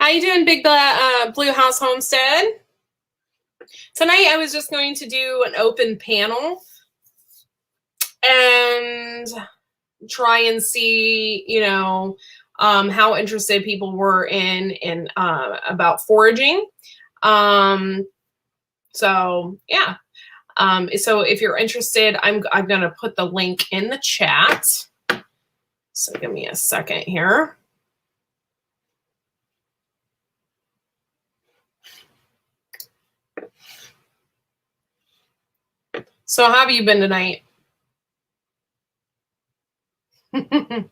How you doing, Big Blue House Homestead? Tonight I was just going to do an open panel and try and see, how interested people were in about foraging. So yeah. So if you're interested, I'm going to put the link in the chat. So give me a second here. So how have you been tonight? I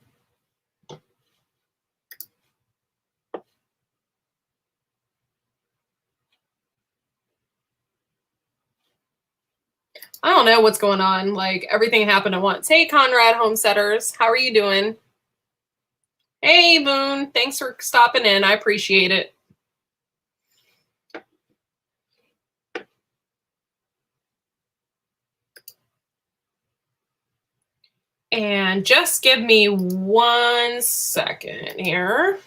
don't know what's going on. Like, everything happened at once. Hey, Conrad Homesteaders, how are you doing? Hey, Boone, thanks for stopping in. I appreciate it. And just give me 1 second here.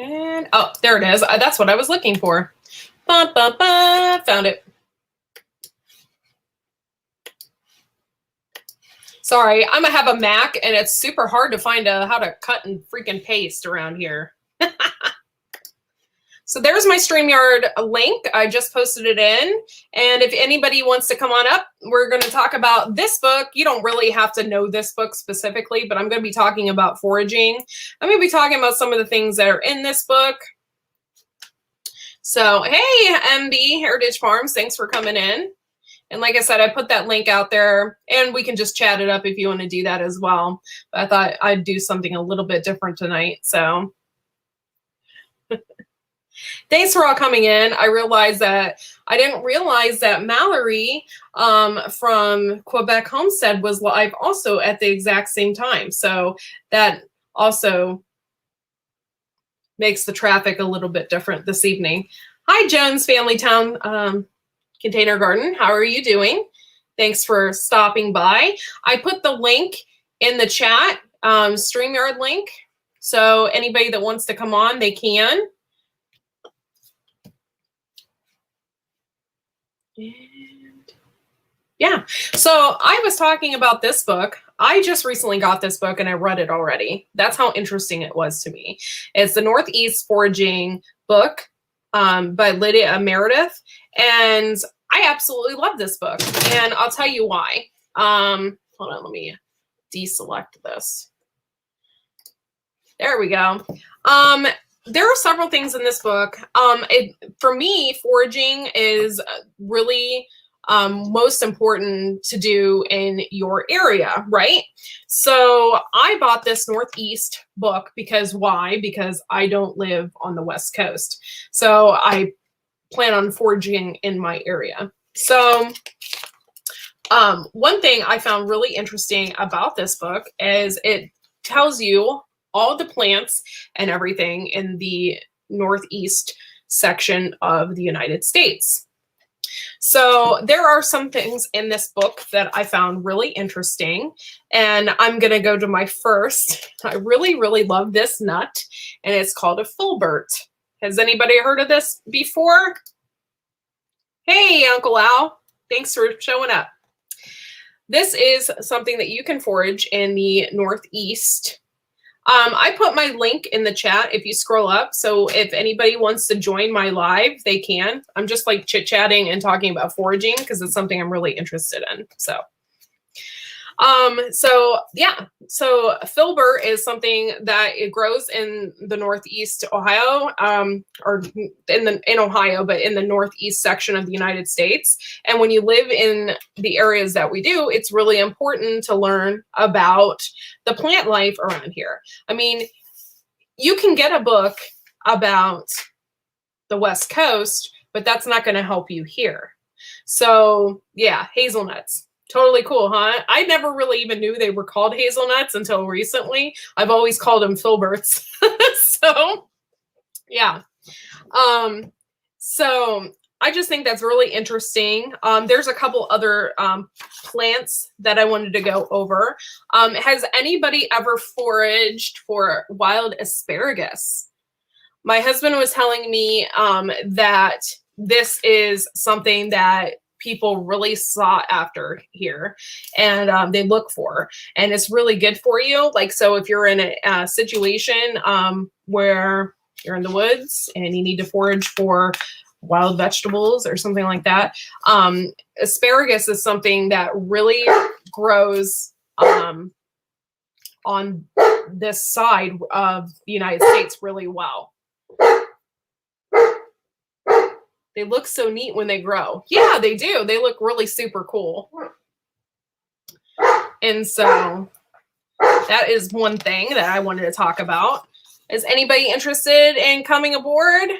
And oh, there it is. That's what I was looking for. Ba, ba, ba. Found it. Sorry, I'm gonna have a Mac and it's super hard to find how to cut and freaking paste around here. So there's my StreamYard link. I just posted it in. And if anybody wants to come on up, we're going to talk about this book. You don't really have to know this book specifically, but I'm going to be talking about foraging. I'm going to be talking about some of the things that are in this book. So, hey, MB Heritage Farms, thanks for coming in. And like I said, I put that link out there, and we can just chat it up if you want to do that as well. But I thought I'd do something a little bit different tonight, so... Thanks for all coming in. I didn't realize that Mallory from Quebec Homestead was live also at the exact same time. So that also makes the traffic a little bit different this evening. Hi, Jones Family Town Container Garden. How are you doing? Thanks for stopping by. I put the link in the chat, StreamYard link. So anybody that wants to come on, they can. And yeah, so I was talking about this book. I just recently got this book and I read it already. That's how interesting it was to me. It's the Northeast Foraging book by Lydia Meredith. And I absolutely love this book. And I'll tell you why. Hold on, let me deselect this. There we go. There are several things in this book. For me, foraging is really most important to do in your area, right? So I bought this Northeast book because why? Because I don't live on the West Coast. So I plan on foraging in my area. So one thing I found really interesting about this book is it tells you all the plants and everything in the Northeast section of the United States. So there are some things in this book that I found really interesting, and I'm going to go to my first. I really, really love this nut, and it's called a filbert. Has anybody heard of this before? Hey, Uncle Al, thanks for showing up. This is something that you can forage in the Northeast. I put my link in the chat if you scroll up. So if anybody wants to join my live, they can. I'm just like chit-chatting and talking about foraging because it's something I'm really interested in. So filbert is something that it grows in the Northeast Ohio, or in Ohio, but in the Northeast section of the United States. And when you live in the areas that we do, it's really important to learn about the plant life around here. I mean, you can get a book about the West Coast, but that's not going to help you here. So yeah, hazelnuts. Totally cool, huh? I never really even knew they were called hazelnuts until recently. I've always called them filberts. So yeah. So I just think that's really interesting. There's a couple other plants that I wanted to go over. Has anybody ever foraged for wild asparagus? My husband was telling me that this is something that people really sought after here, and they look for, and it's really good for you. Like, so if you're in a situation where you're in the woods and you need to forage for wild vegetables or something like that, asparagus is something that really grows on this side of the United States really well. They look so neat when they grow. Yeah, they do. They look really super cool. And so that is one thing that I wanted to talk about. Is anybody interested in coming aboard?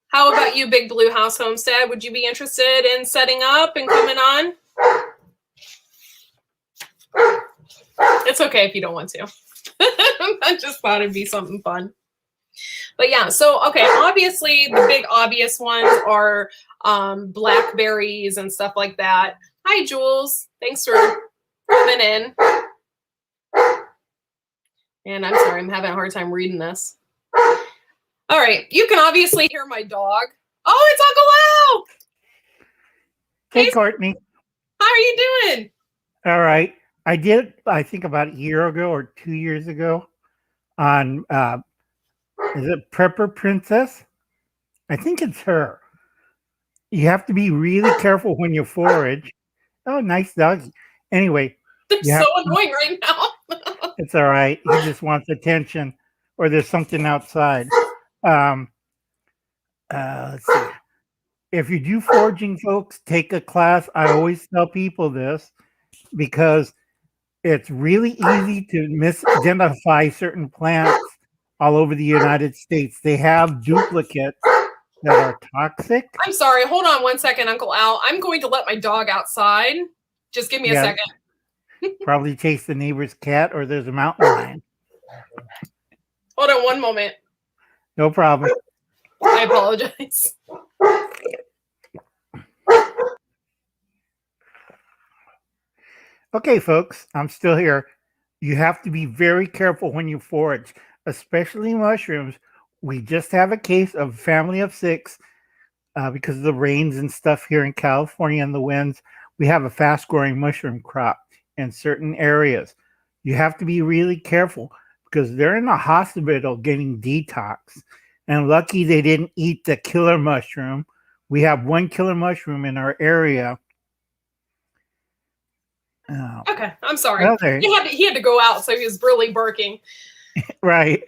How about you, Big Blue House Homestead? Would you be interested in setting up and coming on? It's okay if you don't want to. I just thought it'd be something fun. But yeah, so okay, obviously the big obvious ones are blackberries and stuff like that. Hi, Jules. Thanks for coming in. And I'm sorry, I'm having a hard time reading this. All right, you can obviously hear my dog. Oh, it's Uncle Al! Hey, Courtney. How are you doing? All right. I did, I think about a year ago or 2 years ago on, is it Prepper Princess? I think it's her. You have to be really careful when you forage. Oh, nice doggy. Anyway. They're so annoying right now. It's all right. He just wants attention, or there's something outside. Let's see. If you do foraging, folks, take a class. I always tell people this because it's really easy to misidentify certain plants all over the United States. They have duplicates that are toxic. I'm sorry. Hold on one second, Uncle Al. I'm going to let my dog outside. Just give me a second. Probably chase the neighbor's cat, or there's a mountain lion. Hold on one moment. No problem. I apologize. Okay, folks, I'm still here. You have to be very careful when you forage, especially mushrooms. We just have a case of family of 6 because of the rains and stuff here in California and the winds. We have a fast-growing mushroom crop in certain areas. You have to be really careful because they're in the hospital getting detox. And lucky they didn't eat the killer mushroom. We have one killer mushroom in our area. Oh. Okay, I'm sorry. Well, he had to go out, so he was really barking. Right.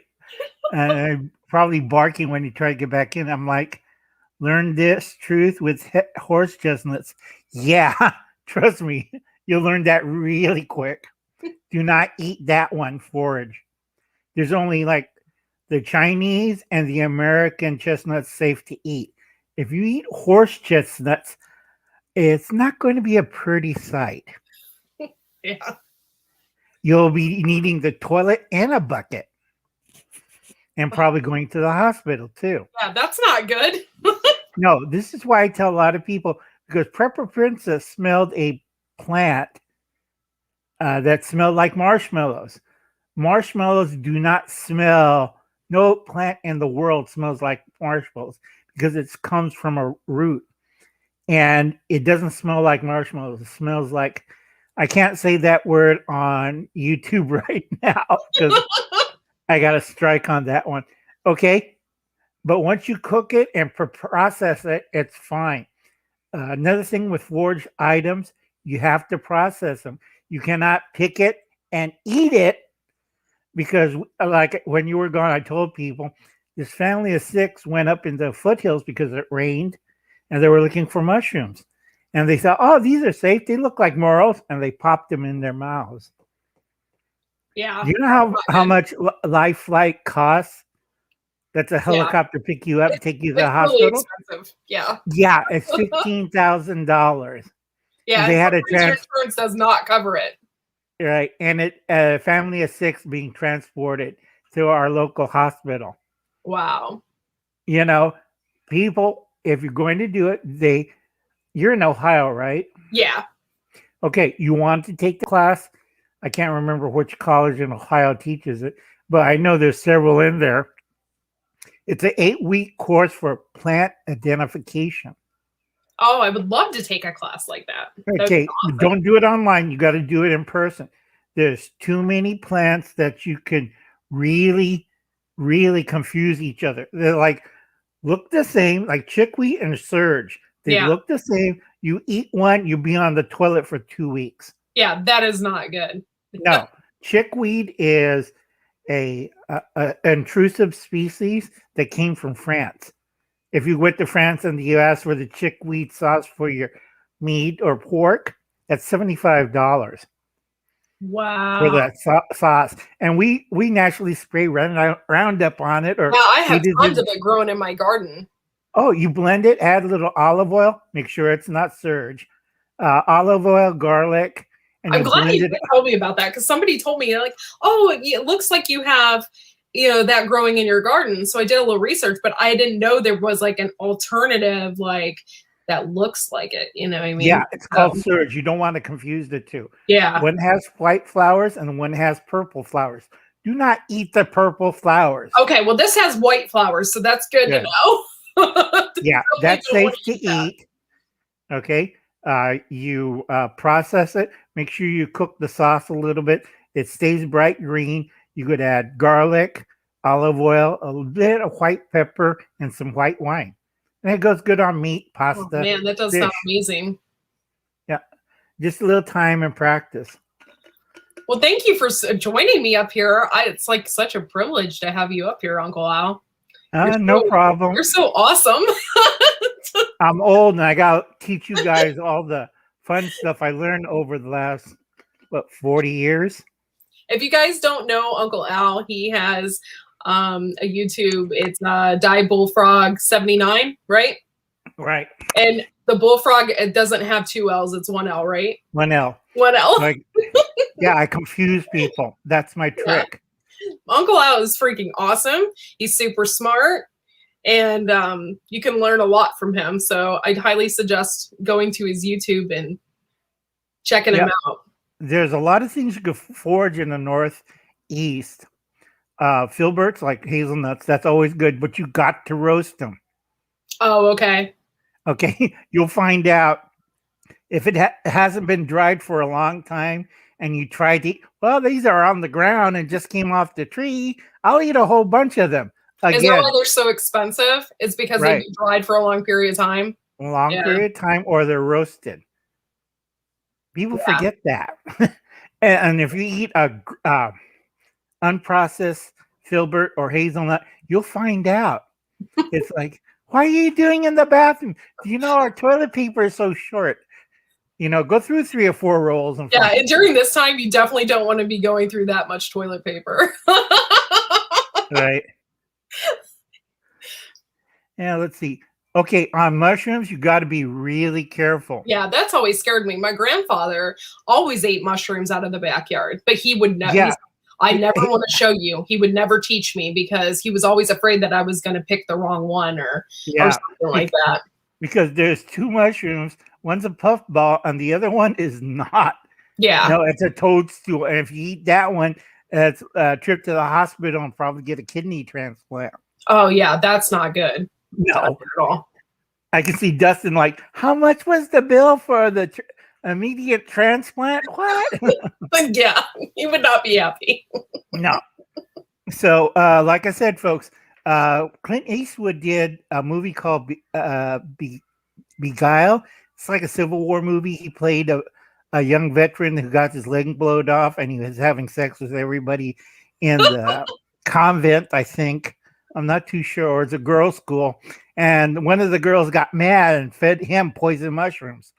Probably barking when he tried to get back in. I'm like, learn this truth with horse chestnuts. Yeah, trust me, you'll learn that really quick. Do not eat that one forage. There's only like the Chinese and the American chestnuts safe to eat. If you eat horse chestnuts, it's not going to be a pretty sight. Yeah. You'll be needing the toilet and a bucket. And probably going to the hospital too. Yeah, that's not good. No, this is why I tell a lot of people, because Prepper Princess smelled a plant that smelled like marshmallows. Marshmallows do not smell, no plant in the world smells like marshmallows because it comes from a root. And it doesn't smell like marshmallows. It smells like, I can't say that word on YouTube right now because I got a strike on that one. Okay. But once you cook it and process it, it's fine. Another thing with foraged items, you have to process them. You cannot pick it and eat it because, like when you were gone, I told people this family of 6 went up in the foothills because it rained and they were looking for mushrooms. And they thought, oh, these are safe. They look like morels. And they popped them in their mouths. Yeah. Do you know how much life flight costs? That's a Yeah. helicopter pick you up, take you to the It's really hospital. expensive. Yeah. Yeah, it's $15,000. Yeah. They And had a sometimes your insurance does not cover it. right, and it a family of 6 being transported to our local hospital. Wow. You know, people, if you're going to do it, you're in Ohio, right? Yeah. Okay, you want to take the class. I can't remember which college in Ohio teaches it, but I know there's several in there. It's an 8-week course for plant identification. Oh, I would love to take a class like that. That would be Okay, awesome. don't do it online. You got to do it in person. There's too many plants that you can really, really confuse each other. They're like, look the same, like chickweed and surge. They Yeah. look the same. You eat one, you'll be on the toilet for 2 weeks. Yeah. That is not good. No, chickweed is a intrusive species that came from France. If you went to France and you asked for the chickweed sauce for your meat or pork, that's $75 for Wow. that sauce. And we naturally spray Roundup on it, or Now I we have did tons this. of it growing in my garden. Oh, you blend it, add a little olive oil, make sure it's not surge, olive oil, garlic, and I'm you glad blend you it. told me about that because somebody told me like, oh, it looks like you have, that growing in your garden. So I did a little research, but I didn't know there was like an alternative like that looks like it. You know what I mean? Yeah, it's called So, surge. You don't want to confuse the two. yeah. One has white flowers and one has purple flowers. Do not eat the purple flowers. Okay. Well, this has white flowers, so that's good to Good. know. Yeah, Definitely that's don't want safe to to eat that. eat. Okay. You process it. Make sure you cook the sauce a little bit. It stays bright green. You could add garlic, olive oil, a little bit of white pepper, and some white wine. And it goes good on meat, Oh pasta, man, that does sound fish. amazing. Yeah. Just a little time and practice. Well, thank you for joining me up here. It's like such a privilege to have you up here, Uncle Al. No problem. You're so awesome. I'm old and I got to teach you guys all the fun stuff I learned over the last, 40 years? If you guys don't know Uncle Al, he has a YouTube. It's Die Bullfrog 79, right? Right. And the bullfrog, it doesn't have 2 L's, it's 1 L, right? 1L. 1 L. Like, yeah, I confuse people. That's my Yeah. trick. Uncle Al is freaking awesome. He's super smart. And you can learn a lot from him. So I'd highly suggest going to his YouTube and checking him out. There's a lot of things you could forage in the Northeast. Filberts, like hazelnuts, that's always good, but you got to roast them. Oh, okay. Okay. You'll find out if it hasn't been dried for a long time and you try to eat, well, these are on the ground and just came off the tree. I'll eat a whole bunch of them. Is that Again, why they're so expensive? It's because they've been dried for a long period of time. a long period of time, or they're roasted. People forget that. and if you eat a unprocessed filbert or hazelnut, you'll find out. It's like, why are you doing in the bathroom? Do you know our toilet paper is so short? Go through 3 or 4 rolls. And during this time, you definitely don't want to be going through that much toilet paper. Right. Yeah, let's see. Okay, on mushrooms, you got to be really careful. Yeah, that's always scared me. My grandfather always ate mushrooms out of the backyard, but he would never. Yeah. I never want to show you. He would never teach me because he was always afraid that I was going to pick the wrong one or something like that. Because there's 2 mushrooms. One's a puffball and the other one is not. Yeah. No, it's a toadstool. And if you eat that one, it's a trip to the hospital and probably get a kidney transplant. Oh, yeah, that's not good. No. Not good at all. I can see Dustin like, how much was the bill for the immediate transplant? What? Yeah, he would not be happy. No. So, like I said, folks, Clint Eastwood did a movie called Beguile. It's like a Civil War movie. He played a young veteran who got his leg blowed off, and he was having sex with everybody in the convent, I think. I'm not too sure. It's a girls' school. And one of the girls got mad and fed him poison mushrooms.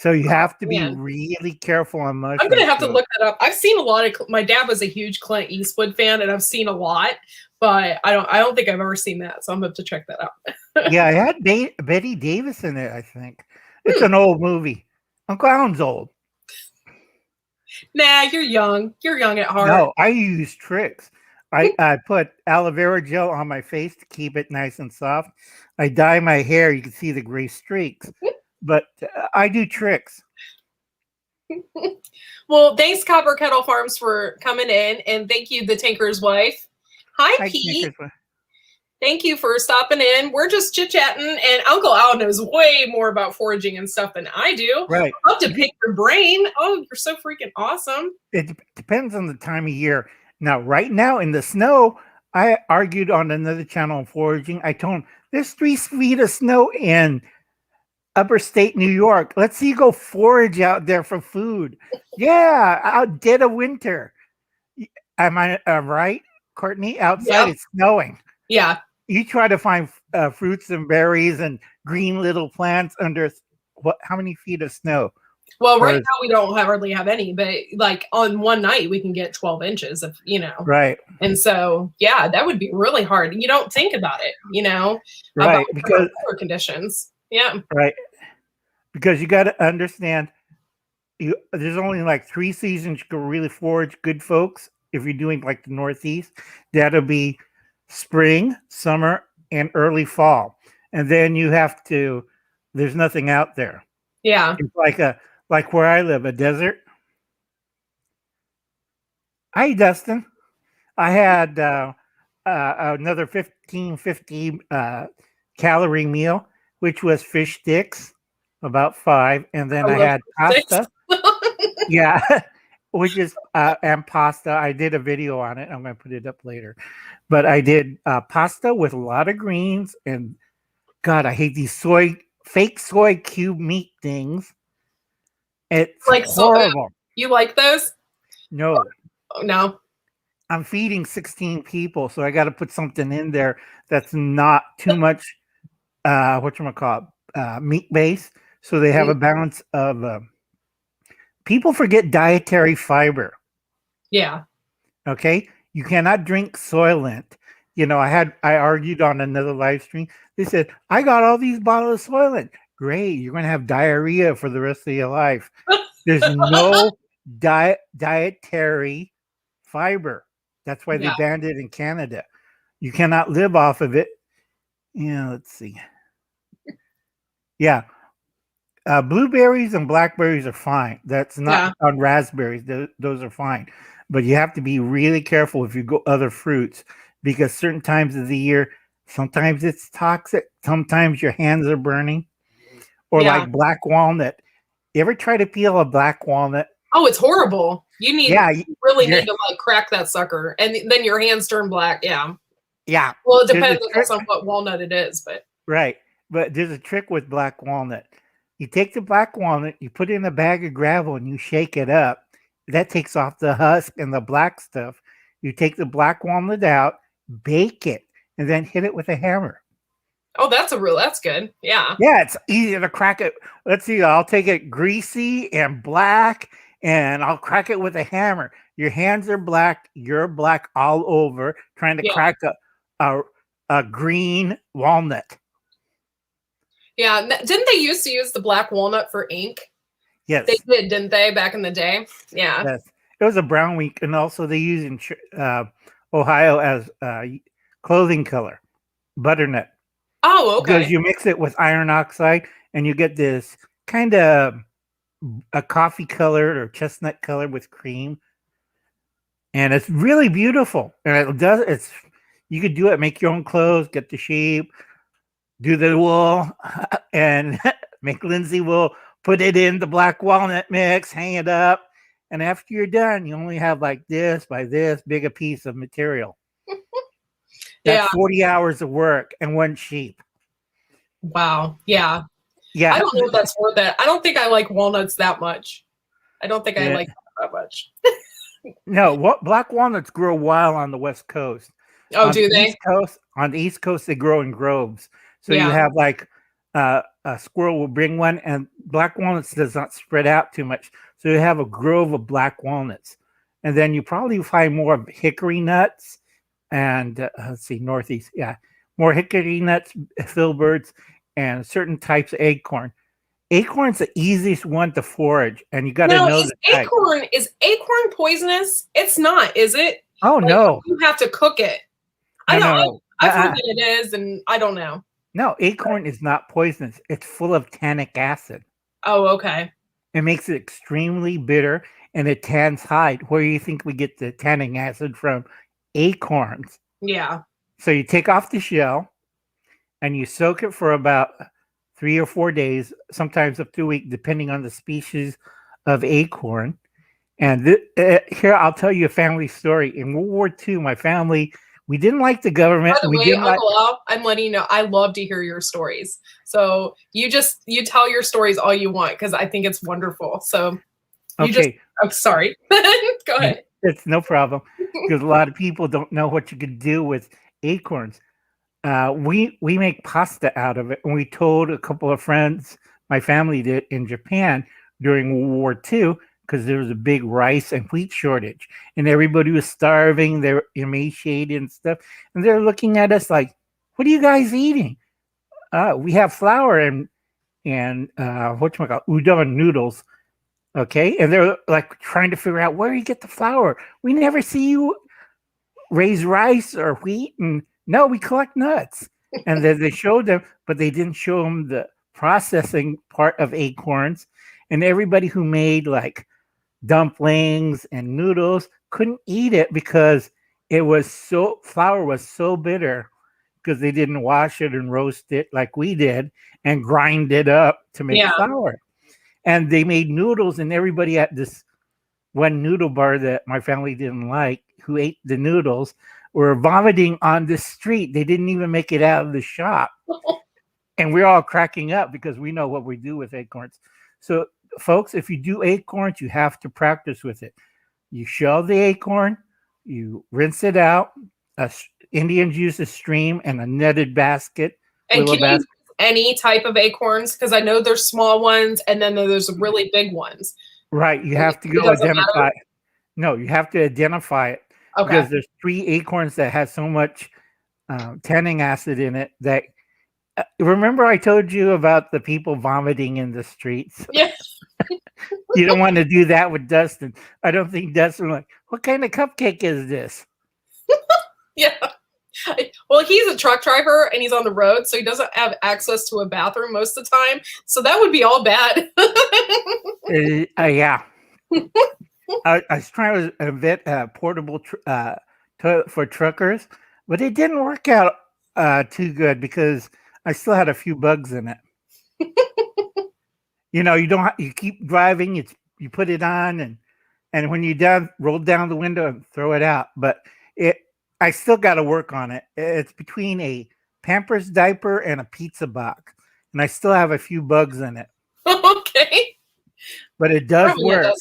So you have to be Man. really careful on I'm gonna mushrooms. have to look that up. I've seen a lot of. My dad was a huge Clint Eastwood fan, and I've seen a lot, but I don't think I've ever seen that. So I'm gonna have to check that out. Yeah, I had Betty Davis in it, I think. It's Hmm. an old movie. Uncle Alan's old. Nah, you're young. You're young at heart. No, I use tricks. I put aloe vera gel on my face to keep it nice and soft. I dye my hair. You can see the gray streaks. But I do tricks. Well, thanks, Copper Kettle Farms, for coming in, and thank you, the Tinker's wife. Hi, Pete. Thank you for stopping in. We're just chit-chatting, and Uncle Al knows way more about foraging and stuff than I do. Right. I'd love to pick your brain. Oh, you're so freaking awesome. It depends on the time of year. Now, right now in the snow, I argued on another channel on foraging. I told him there's 3 feet of snow in upper state New York. Let's see you go forage out there for food. Yeah, out dead of winter. Am I right, Courtney? Outside it's snowing. Yeah. You try to find fruits and berries and green little plants under how many feet of snow? Well, right now we don't hardly have any, but like on one night we can get 12 inches of, Right. And so, yeah, that would be really hard. You don't think about it, right? About because weather conditions. Yeah. Right. Because you got to understand, there's only like 3 seasons you can really forage, good folks. If you're doing like the Northeast, that'll be spring, summer, and early fall. And then you have to, there's nothing out there. Yeah. It's like where I live, a desert. Hi, Dustin. I had another 1550 calorie meal, which was fish sticks, about 5. And then I had pasta. Yeah. Which is and pasta. I did a video on it. I'm going to put it up later. But I did pasta with a lot of greens. And God, I hate these fake soy cube meat things. It's like horrible. You like those? No. No. I'm feeding 16 people, so I got to put something in there that's not too much whatchamacallit, meat base, so they have a balance of people forget dietary fiber. Yeah. Okay. You cannot drink Soylent. I argued on another live stream. They said, I got all these bottles of Soylent. Great. You're going to have diarrhea for the rest of your life. There's no dietary fiber. That's why they banned it in Canada. You cannot live off of it. Yeah. Let's see. Yeah. Blueberries and blackberries are fine. That's not on raspberries. Those are fine. But you have to be really careful if you go other fruits, because certain times of the year, sometimes it's toxic. Sometimes your hands are burning. Or like black walnut. You ever try to peel a black walnut? Oh, it's horrible. You really need to like crack that sucker, and then your hands turn black. Yeah. Yeah. Well, it depends on what walnut it is, but right. But there's a trick with black walnut. You take the black walnut, you put it in a bag of gravel, and you shake it up. That takes off the husk and the black stuff. You take the black walnut out, bake it, and then hit it with a hammer. Oh, that's good. Yeah. Yeah, it's easy to crack it. Let's see. I'll take it greasy and black, and I'll crack it with a hammer. Your hands are black. You're black all over, trying to crack a green walnut. Yeah. Didn't they used to use the black walnut for ink? Yes. They did, didn't they, back in the day? Yeah. Yes. It was a brown week, and also they use in Ohio as clothing color, butternut. Oh, okay. Because you mix it with iron oxide, and you get this kind of a coffee color or chestnut color with cream. And it's really beautiful. And you could do it, make your own clothes, get the sheep, do the wool, and make linseed wool, put it in the black walnut mix, hang it up. And after you're done, you only have like this by this big a piece of material. That's 40 hours of work and 1 sheep. Wow. Yeah. Yeah. I don't know if that's worth it. I don't think I like walnuts that much. I don't think I like that much. No, black walnuts grow wild on the West Coast. Oh, do they? On the East Coast, they grow in groves. So you have like a squirrel will bring one, and black walnuts does not spread out too much. So you have a grove of black walnuts. And then you probably find more of hickory nuts and let's see, northeast. Yeah. More hickory nuts, filberts, and certain types of acorn. Acorn's the easiest one to forage, and you got to Now, know the type. is acorn poisonous? It's not, is it? Oh, Like, no. you have to cook it. I No, know. no, no. I've heard that it is, and I don't know. No, acorn is not poisonous. It's full of tannic acid. Oh, okay. It makes it extremely bitter, and it tans hide. Where do you think we get the tannic acid from? Acorns. Yeah. So you take off the shell, and you soak it for about 3 or 4 days, sometimes up to a week, depending on the species of acorn. And here, I'll tell you a family story. In World War II, my family, we didn't like the government. By the We way, didn't like. Uncle Al, I'm letting you know I love to hear your stories. So you tell your stories all you want because I think it's wonderful. So Okay, I'm sorry. Go ahead. it's no problem because a lot of people don't know what you could do with acorns. We make pasta out of it, and we told a couple of friends, my family did in Japan during World War II, because there was a big rice and wheat shortage, and everybody was starving. They're emaciated and stuff, and they're looking at us like, "What are you guys eating?" We have flour and udon noodles. Okay, and they're like trying to figure out where you get the flour. We never see you raise rice or wheat, and no, we collect nuts. And then they showed them, but they didn't show them the processing part of acorns. And everybody who made like dumplings and noodles couldn't eat it because flour was so bitter because they didn't wash it and roast it like we did and grind it up to make flour. And they made noodles, and everybody at this one noodle bar that my family didn't like, who ate the noodles, were vomiting on the street. They didn't even make it out of the shop. And we're all cracking up because we know what we do with acorns. So, folks, if you do acorns, you have to practice with it. You shell the acorn, you rinse it out. Indians use a stream and a netted basket. And can you use any type of acorns? Because I know there's small ones, and then there's really big ones. Right. You have to go identify. No, you have to identify it. Okay. Because there's 3 acorns that has so much tanning acid in it that. Remember, I told you about the people vomiting in the streets. Yeah. You don't want to do that with Dustin. I don't think Dustin was like, what kind of cupcake is this? Yeah. Well, he's a truck driver and he's on the road, so he doesn't have access to a bathroom most of the time. So that would be all bad. Yeah. I was trying to invent a portable toilet for truckers, but it didn't work out too good because I still had a few bugs in it. You keep driving, you put it on, and when you're done, roll down the window and throw it out. But I still got to work on it. It's between a Pampers diaper and a pizza box, and I still have a few bugs in it. Okay. But it does work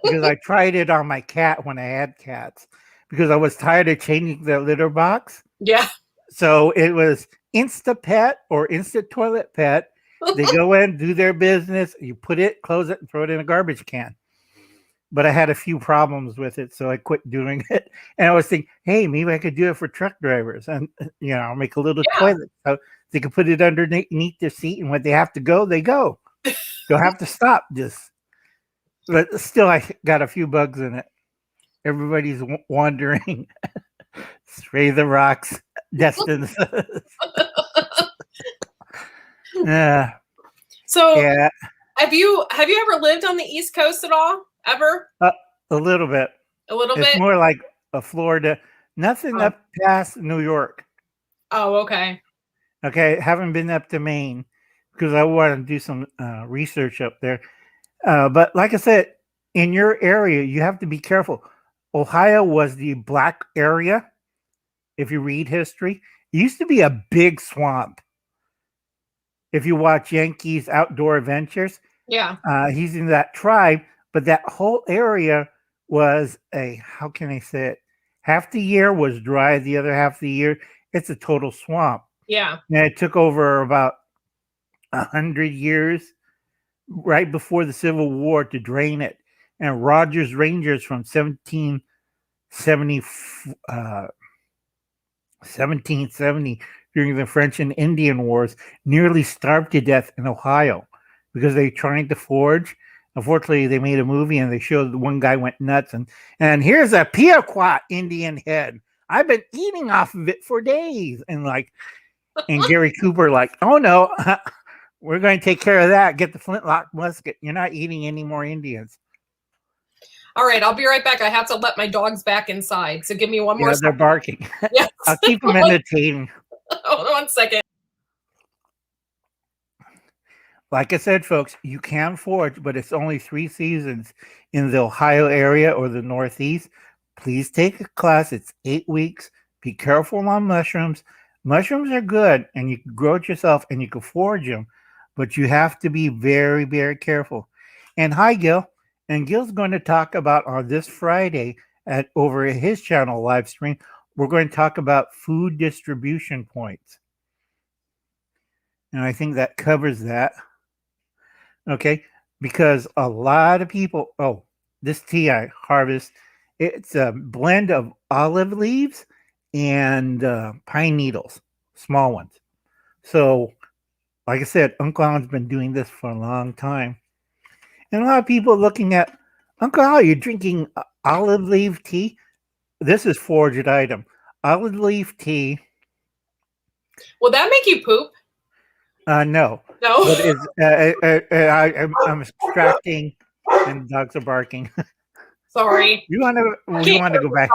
because I tried it on my cat when I had cats because I was tired of changing the litter box. Yeah. So it was Instapet or Instant Toilet Pet. They go in, do their business. You put it, close it, and throw it in a garbage can. But I had a few problems with it, so I quit doing it. And I was thinking, hey, maybe I could do it for truck drivers and, make a little toilet so they can put it underneath their seat. And when they have to go, they go. Don't have to stop. But still, I got a few bugs in it. Everybody's wandering. Spray the rocks. Destin. So have you ever lived on the East Coast at all? Ever? A little bit. A little bit? It's more like a Florida. Nothing up past New York. Oh, okay. Okay, haven't been up to Maine because I want to do some research up there. But like I said, in your area, you have to be careful. Ohio was the black area. If you read history, it used to be a big swamp. If you watch Yankees Outdoor Adventures, he's in that tribe, but that whole area was how can I say it? Half the year was dry, the other half of the year, it's a total swamp. Yeah. And it took over about 100 years right before the Civil War to drain it. And Rogers Rangers from 1770, 1770 during the French and Indian Wars nearly starved to death in Ohio because they trying to forage. Unfortunately, they made a movie and they showed one guy went nuts and here's a Pequot Indian head. I've been eating off of it for days. And Gary Cooper like, oh no, we're going to take care of that. Get the flintlock musket. You're not eating any more Indians. All right, I'll be right back. I have to let my dogs back inside. So give me one more Yeah, they're second. barking. Yes. I'll keep them entertaining. Hold on 1 second. Like I said, folks, you can forage, but it's only 3 seasons in the Ohio area or the Northeast. Please take a class. It's 8 weeks. Be careful on mushrooms. Mushrooms are good, and you can grow it yourself, and you can forage them, but you have to be very, very careful. And hi, Gil. And Gil's going to talk about on this Friday over at his channel live stream. We're going to talk about food distribution points. And I think that covers that. Okay, because a lot of people, this tea I harvest, it's a blend of olive leaves and pine needles, small ones. So, like I said, Uncle Alan's been doing this for a long time. And a lot of people looking at, Uncle Alan, you're drinking olive leaf tea? This is foraged item. Olive leaf tea. Will that make you poop? No. No. But I'm extracting, and dogs are barking. Sorry. We want to go back.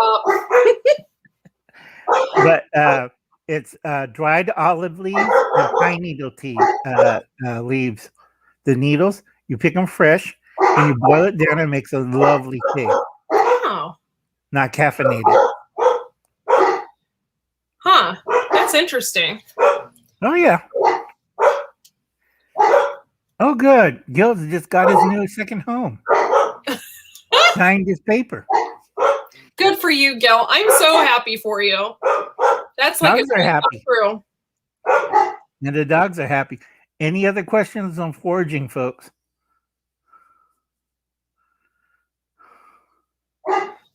But it's dried olive leaves and pine needle tea leaves. The needles, you pick them fresh, and you boil it down, and it makes a lovely tea. Wow. Not caffeinated. Huh. That's interesting. Oh, yeah. Oh, good. Gil's just got his new second home. Signed his paper. Good for you, Gil. I'm so happy for you. That's like dogs are happy. True. And the dogs are happy. Any other questions on foraging, folks?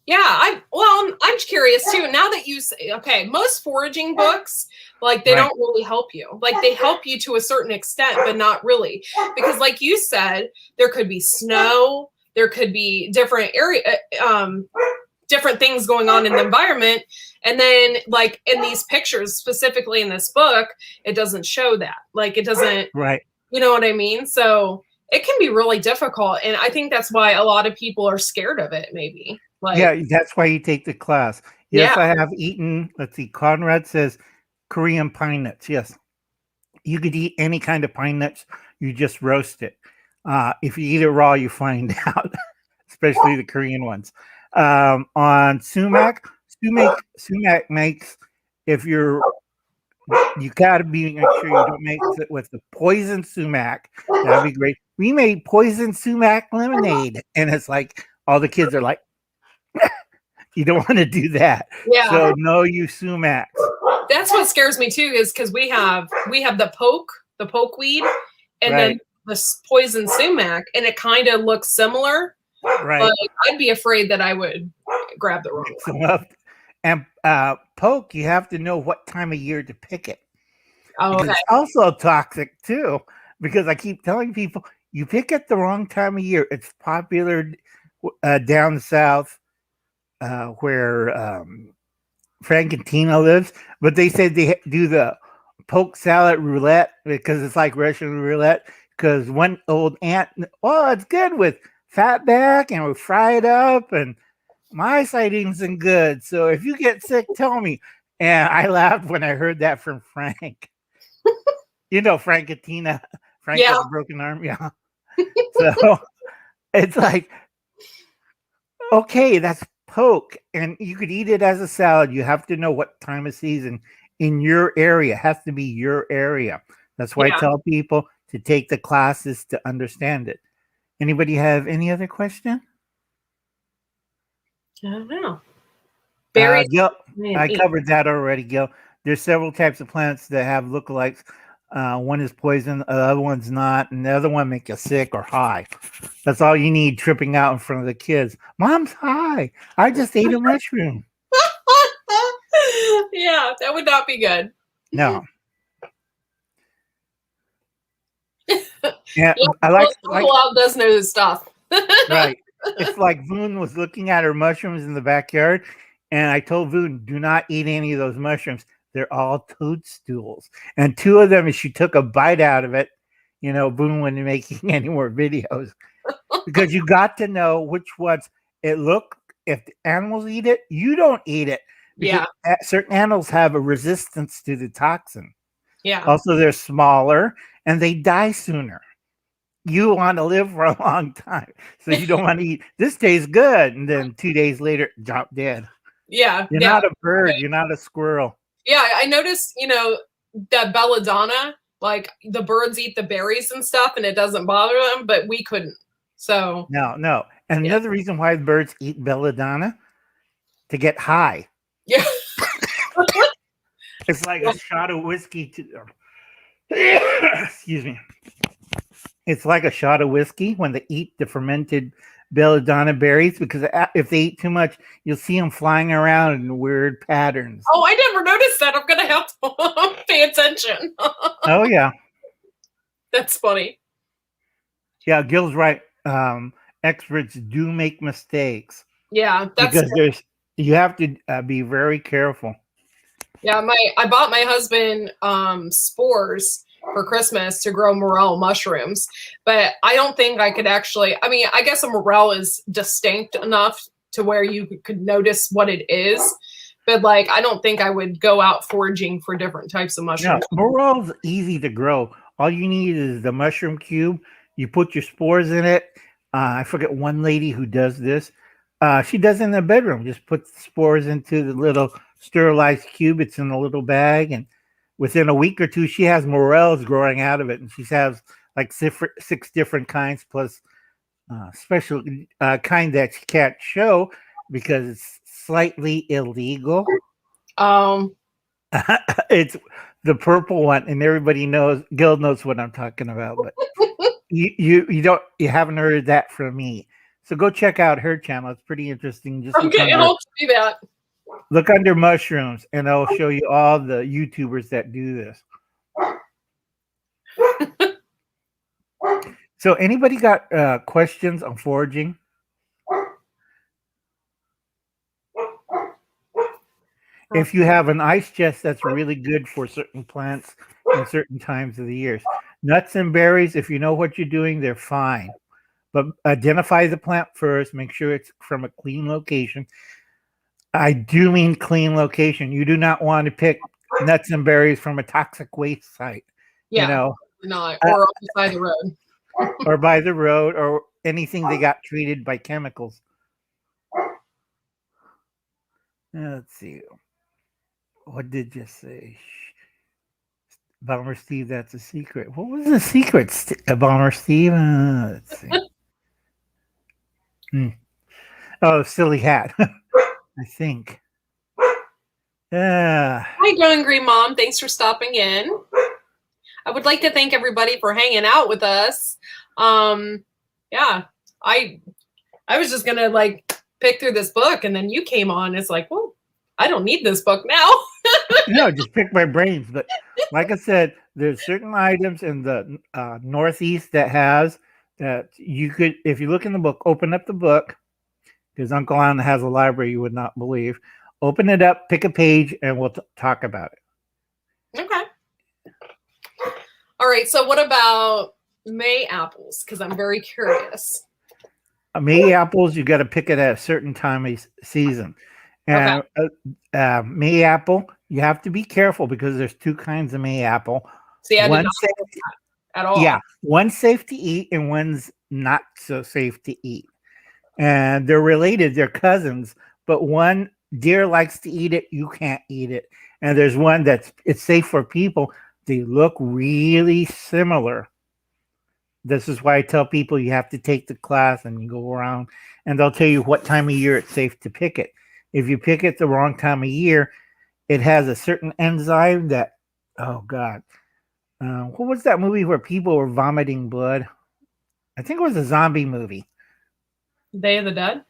Yeah, I'm curious too. Now that you say, okay, most foraging books, like they don't really help you. Like they help you to a certain extent, but not really. Because like you said, there could be snow, there could be different different things going on in the environment. And then like in these pictures, specifically in this book, it doesn't show that. Like it doesn't, you know what I mean? So it can be really difficult. And I think that's why a lot of people are scared of it, maybe. Like, yeah, that's why you take the class. Yes, I have eaten, let's see, Conrad says Korean pine nuts. Yes. You could eat any kind of pine nuts. You just roast it. If you eat it raw, you find out, especially the Korean ones. On sumac makes, if you got to make sure you don't make it with the poison sumac. That'd be great. We made poison sumac lemonade, and it's like all the kids are like, you don't want to do that. Yeah. So no use sumacs. That's what scares me too, is because we have the poke weed, and then this poison sumac, and it kind of looks similar. Right. But I'd be afraid that I would grab the wrong one. And poke, you have to know what time of year to pick it. Oh, okay. It's also toxic too, because I keep telling people, you pick it the wrong time of year. It's popular down south where Frank and Tina lives, but they said they do the poke salad roulette because it's like Russian roulette. Because one old aunt, it's good with fatback and we fry it up, and my eyesight isn't good. So if you get sick, tell me. And I laughed when I heard that from Frank. You know, Frank and Tina. Frank has a broken arm. Yeah. So it's like, okay, that's poke, and you could eat it as a salad. You have to know what time of season in your area. It has to be your area. That's why I tell people to take the classes to understand it. Anybody have any other question? I don't know. Gil, I covered that already, Gil. There's several types of plants that have lookalikes. One is poison, the other one's not, and the other one make you sick or high. That's all you need tripping out in front of the kids. Mom's high. I just ate a mushroom. Yeah, that would not be good. No. Yeah, Yeah, I like Uncle does know his stuff. right. It's like Voon was looking at her mushrooms in the backyard, and I told Voon, do not eat any of those mushrooms. They're all toadstools. And two of them, she took a bite out of it. Boone wasn't making any more videos because you got to know which ones it look. If the animals eat it, you don't eat it because certain animals have a resistance to the toxin. Yeah. Also, they're smaller and they die sooner. You want to live for a long time, so you don't want to eat. This tastes good, and then 2 days later, drop dead. Yeah, you're not a bird. You're not a squirrel. Yeah, I noticed, that belladonna, like the birds eat the berries and stuff and it doesn't bother them, but we couldn't. So no. And another reason why the birds eat belladonna, to get high. Yeah. It's like a shot of whiskey excuse me. It's like a shot of whiskey when they eat the fermented belladonna berries, because if they eat too much, you'll see them flying around in weird patterns. Oh, I never noticed that. I'm going to have to pay attention. Oh, yeah. That's funny. Yeah, Gil's right. Experts do make mistakes. Yeah, because you have to be very careful. Yeah, I bought my husband spores for Christmas to grow morel mushrooms, but I don't think I could actually. I mean, I guess a morel is distinct enough to where you could notice what it is, but like I don't think I would go out foraging for different types of mushrooms. No, morel's easy to grow. All you need is the mushroom cube. You put your spores in it. I forget one lady who does this. She does it in the bedroom. Just put the spores into the little sterilized cube. It's in a little bag, and within a week or two, she has morels growing out of it, and she has like 6 different kinds plus special kind that she can't show because it's slightly illegal. It's the purple one, and everybody knows. Gil knows what I'm talking about, but you haven't heard that from me. So go check out her channel. It's pretty interesting. Just okay, I'll do that. Look under mushrooms, and I'll show you all the YouTubers that do this. So anybody got questions on foraging? If you have an ice chest, that's really good for certain plants in certain times of the years. Nuts and berries, if you know what you're doing, they're fine. But identify the plant first. Make sure it's from a clean location. I do mean clean location. You do not want to pick nuts and berries from a toxic waste site. Yeah, not or on the side of the road. Or by the road, or anything they got treated by chemicals. Let's see. What did you say? Bomber Steve, that's a secret. What was the secret, Bomber Steve? Let's see. Oh, silly hat. I think. Hi, Growing Green Mom. Thanks for stopping in. I would like to thank everybody for hanging out with us. Yeah, I was just gonna like pick through this book, and then you came on. It's like, well, I don't need this book now. No, just pick my brains. But like I said, there's certain items in the Northeast that you could, if you look in the book, open up the book, because Uncle Alan has a library you would not believe. Open it up, pick a page, and we'll talk about it. Okay. All right. So what about May apples? Because I'm very curious. May apples, you got to pick it at a certain time of season. And May apple, you have to be careful because there's 2 kinds of May apple. See, I did not know that at all. Yeah, one's safe to eat and one's not so safe to eat. And they're related, they're cousins, but one deer likes to eat it, you can't eat it. And there's one it's safe for people. They look really similar. This is why I tell people you have to take the class and you go around and they'll tell you what time of year it's safe to pick it. If you pick it the wrong time of year, it has a certain enzyme that, oh God, What was that movie where people were vomiting blood? I think it was a zombie movie. Day of the Dead?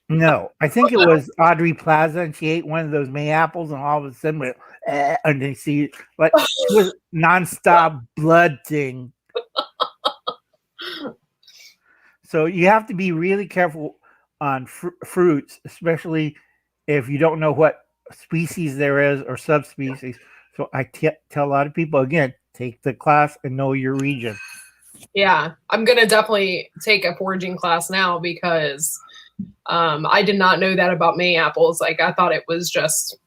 No, I think it was Audrey Plaza, and she ate one of those May apples, and all of a sudden, and they see like she was nonstop blood thing. So you have to be really careful on fruits, especially if you don't know what species there is or subspecies. So I tell a lot of people again, take the class and know your region. Yeah, I'm gonna definitely take a foraging class now because I did not know that about May apples. Like I thought it was just.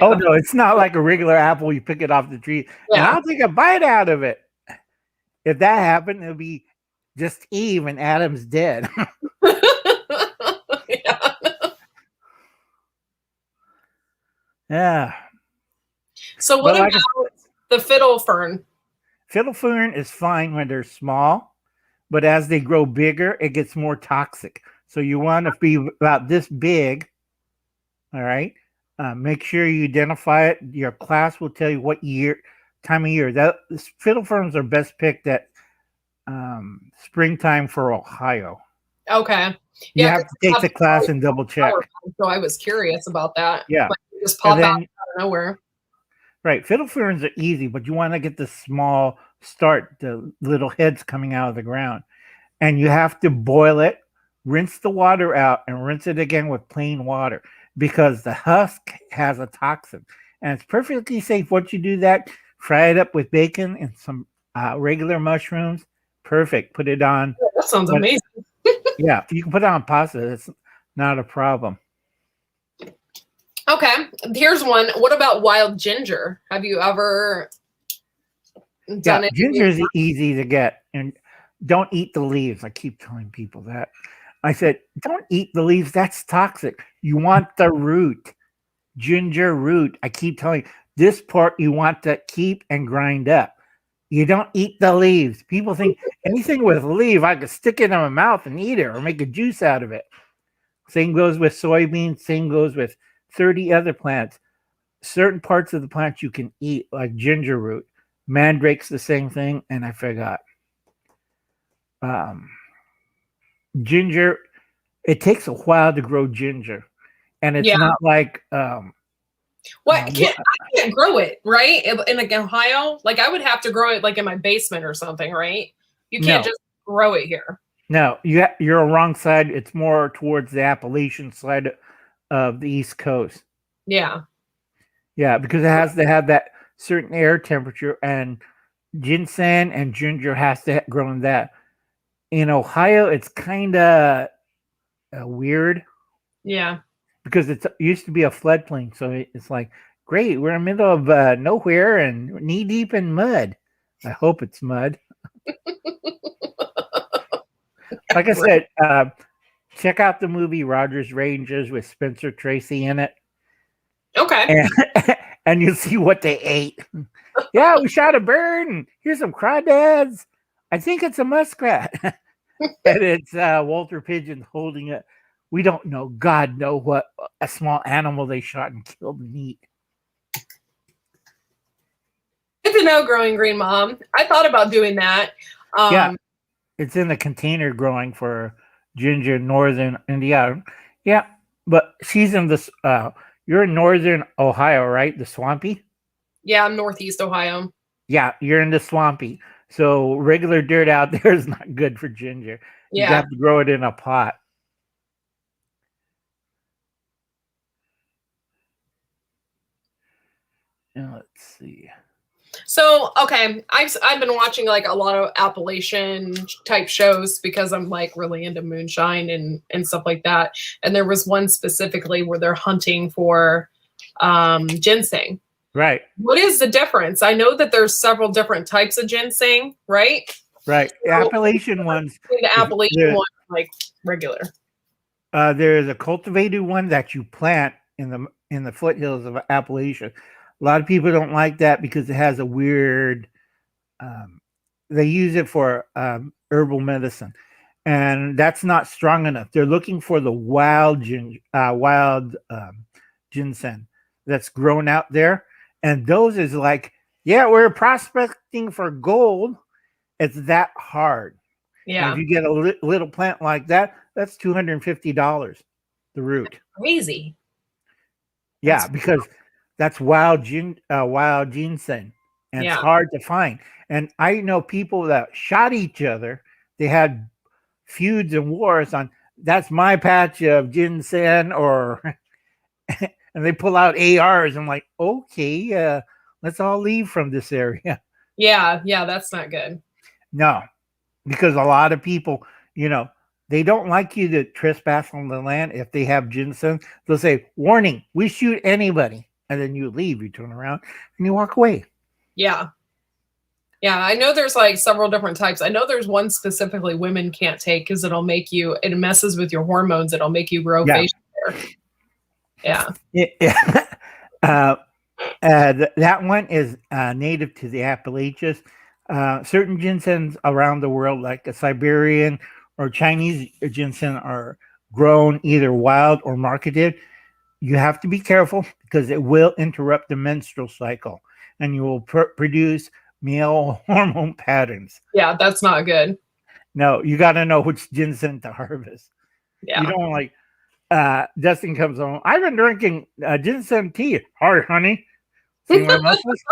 Oh no, it's not like a regular apple. You pick it off the tree, and I'll take a bite out of it. If that happened, it'll be just Eve and Adam's dead. Yeah. Yeah. So what about the fiddle fern? Fiddle fern is fine when they're small, but as they grow bigger, it gets more toxic. So you want to be about this big. All right. Make sure you identify it. Your class will tell you what time of year. That fiddle ferns are best picked at springtime for Ohio. Okay. You have to take the class and double check. So I was curious about that. Yeah. Like just pop out of nowhere. Right. Fiddle ferns are easy, but you want to get the small start, the little heads coming out of the ground. And you have to boil it, rinse the water out, and rinse it again with plain water because the husk has a toxin. And it's perfectly safe. Once you do that, fry it up with bacon and some regular mushrooms. Perfect. Put it on. Yeah, that sounds amazing. Yeah, you can put it on pasta. It's not a problem. Okay, here's one. What about wild ginger? Have you ever done it? Ginger is easy to get, and don't eat the leaves. I keep telling people that. I said, don't eat the leaves. That's toxic. You want the root, ginger root. I keep telling you, this part you want to keep and grind up. You don't eat the leaves. People think anything with a leaf, I could stick it in my mouth and eat it or make a juice out of it. Same goes with soybeans. Same goes with 30 other plants. Certain parts of the plant you can eat, like ginger root. Mandrake's the same thing, and I forgot. Ginger, it takes a while to grow ginger, and it's not like I can't grow it, right? In like Ohio, like I would have to grow it like in my basement or something, right? You can't just grow it here. No, you're on wrong side. It's more towards the Appalachian side of the East Coast. Yeah. Yeah, because it has to have that certain air temperature, and ginseng and ginger has to grow in that. In Ohio, it's kind of weird. Yeah. Because it used to be a floodplain. So it's like, great, we're in the middle of nowhere and knee deep in mud. I hope it's mud. Like I said, check out the movie Rogers Rangers with Spencer Tracy in it. Okay. And you'll see what they ate. Yeah, we shot a bird, and here's some crawdads. I think it's a muskrat. And it's Walter Pigeon holding it. We don't know. God know what a small animal they shot and killed and eat. Good to know, Growing Green Mom. I thought about doing that. Yeah, it's in the container growing for ginger in northern India. Yeah, but she's in this. You're in northern Ohio, right? The swampy? Yeah, I'm northeast Ohio. Yeah, you're in the swampy. So regular dirt out there is not good for ginger. You have to grow it in a pot. Now, let's see. So, okay, I've been watching like a lot of Appalachian type shows because I'm like really into moonshine and stuff like that. And there was one specifically where they're hunting for ginseng. Right. What is the difference? I know that there's several different types of ginseng, right? Right. Appalachian ones. The Appalachian one, like regular. There's a cultivated one that you plant in the foothills of Appalachia. A lot of people don't like that because it has a weird. They use it for herbal medicine, and that's not strong enough. They're looking for the wild ginseng that's grown out there, and those is like, Yeah, we're prospecting for gold. It's that hard. And if Yeah. you get a little plant like that, that's $250, the root. Crazy. Yeah, That's because that's wild ginseng, and it's yeah. hard to find. And I know people that shot each other. They had feuds and wars on that's my patch of ginseng, or and they pull out ARs. I'm like, okay, let's all leave from this area. Yeah, yeah, that's not good. No, because a lot of people, you know, they don't like you to trespass on the land. If they have ginseng, they'll say, warning, we shoot anybody. And then you leave, you turn around and you walk away. Yeah. Yeah, I know there's like several different types. I know there's one specifically women can't take because it messes with your hormones. It'll make you grow Yeah. facial hair. Yeah. Yeah. That one is native to the Appalachians. Certain ginsengs around the world, like a Siberian or Chinese ginseng, are grown either wild or marketed. You have to be careful because it will interrupt the menstrual cycle and you will produce male hormone patterns. Yeah, that's not good. No, you got to know which ginseng to harvest. You Yeah. don't like, Dustin comes home. I've been drinking ginseng tea. Hi, honey. See my muscles?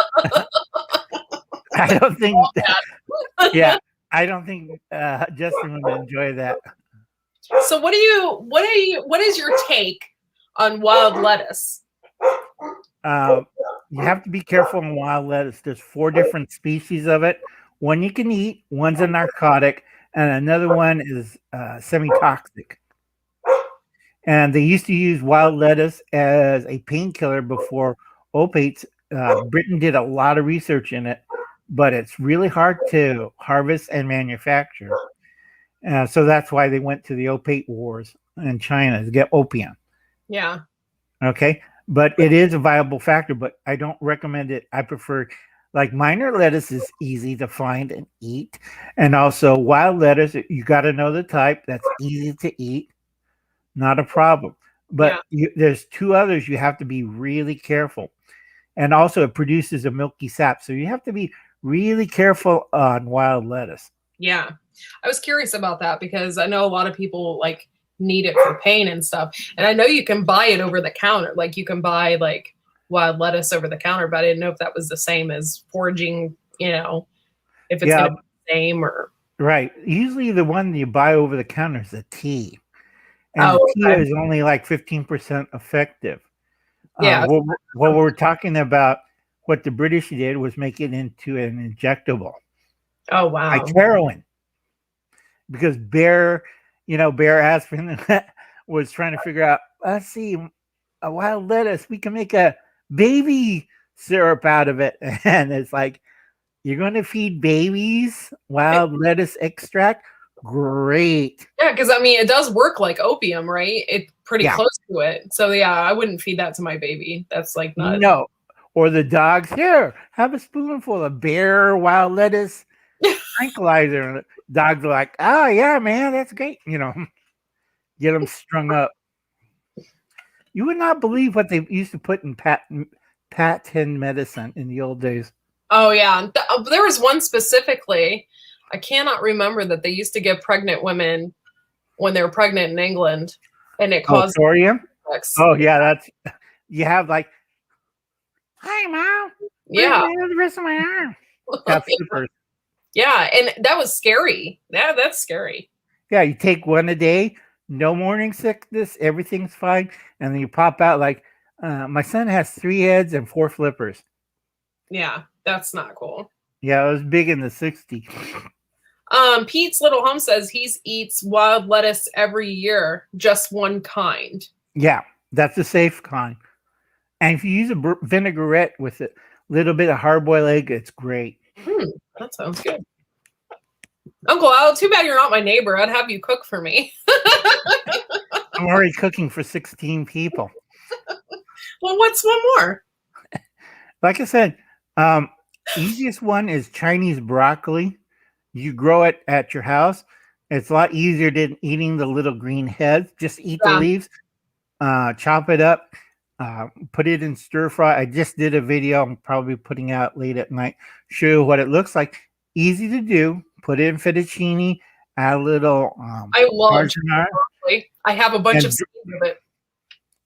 I don't think, yeah, I don't think Justin would enjoy that. So what is your take on wild lettuce? You have to be careful on wild lettuce. There's 4 different species of it. One you can eat, one's a narcotic, and another one is semi-toxic. And they used to use wild lettuce as a painkiller before opiates. Britain did a lot of research in it, but it's really hard to harvest and manufacture. So that's why they went to the opiate wars in China to get opium. Yeah. Okay. But it is a viable factor, but I don't recommend it. I prefer, like, minor lettuce is easy to find and eat. And also wild lettuce, you got to know the type. That's easy to eat. Not a problem. But there's 2 others you have to be really careful. And also it produces a milky sap. So you have to be really careful on wild lettuce. Yeah. I was curious about that because I know a lot of people like need it for pain and stuff. And I know you can buy it over the counter. Like you can buy like wild lettuce over the counter, but I didn't know if that was the same as foraging, if it's gonna be the same or right. Usually the one you buy over the counter is a tea. And the tea is only like 15% effective. Yeah. What we're talking about, what the British did was make it into an injectable. Oh, wow. Like heroin. Because Bear Aspirin was trying to figure out, let's see, a wild lettuce, we can make a baby syrup out of it. And it's like, you're going to feed babies wild lettuce extract? Great. Yeah, because I mean, it does work like opium, right? It's pretty close to it. So yeah, I wouldn't feed that to my baby. That's like not. No. Or the dogs, here, have a spoonful of Bear wild lettuce tranquilizer. Dogs are like, oh yeah, man, that's great. Get them strung up. You would not believe what they used to put in patent medicine in the old days. Oh yeah, there was one specifically. I cannot remember that they used to give pregnant women when they were pregnant in England, and it caused thorium. Oh yeah, that's you have like, hi mom. Yeah, the rest of my arm. That's flippers. Yeah, and that was scary. Yeah, that's scary. Yeah, you take one a day, no morning sickness, everything's fine, and then you pop out like, my son has 3 heads and 4 flippers. Yeah, that's not cool. Yeah, it was big in the 60s. Pete's Little Home says he eats wild lettuce every year, just one kind. Yeah, that's a safe kind. And if you use a vinaigrette with a little bit of hard-boiled egg, it's great. That sounds good. Uncle Al, too bad you're not my neighbor. I'd have you cook for me. I'm already cooking for 16 people. Well, what's one more? Like I said, easiest one is Chinese broccoli. You grow it at your house. It's a lot easier than eating the little green heads. Just eat the leaves, chop it up. Put it in stir fry. I just did a video. I'm probably putting out late at night. Show you what it looks like. Easy to do. Put it in fettuccine. Add a little I love margarine. broccoli. I have a bunch And of seeds of it.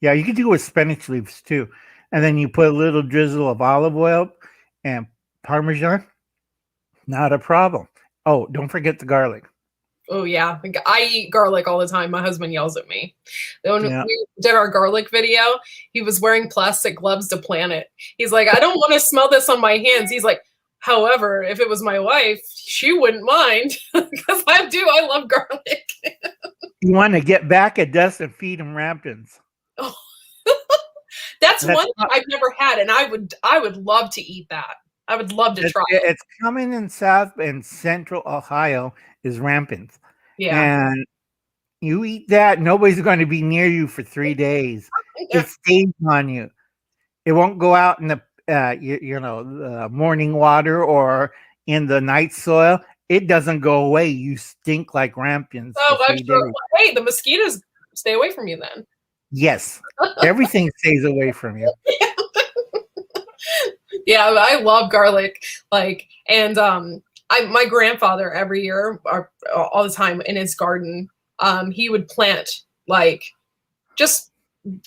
yeah, you can do it with spinach leaves too. And then you put a little drizzle of olive oil and Parmesan. Not a problem. Oh, don't forget the garlic. Oh yeah, like, I eat garlic all the time. My husband yells at me. When Yeah. we did our garlic video, he was wearing plastic gloves to plant it. He's like, I don't want to smell this on my hands. He's like, however, if it was my wife, she wouldn't mind because I do. I love garlic. You want to get back at Dust and feed him rampions. Oh. That's one thing not, I've never had, and I would love to eat that. I would love to try it. It's coming in South and Central Ohio is rampions. Yeah. And you eat that, nobody's going to be near you for 3 days. It stays on you. It won't go out in the the morning water or in the night soil. It doesn't go away. You stink like rampions. Oh, for I'm 3 sure. days. Hey, the mosquitoes stay away from you then. Yes, everything stays away from you. Yeah, I love garlic. Like, and my grandfather every year, or all the time in his garden, he would plant like just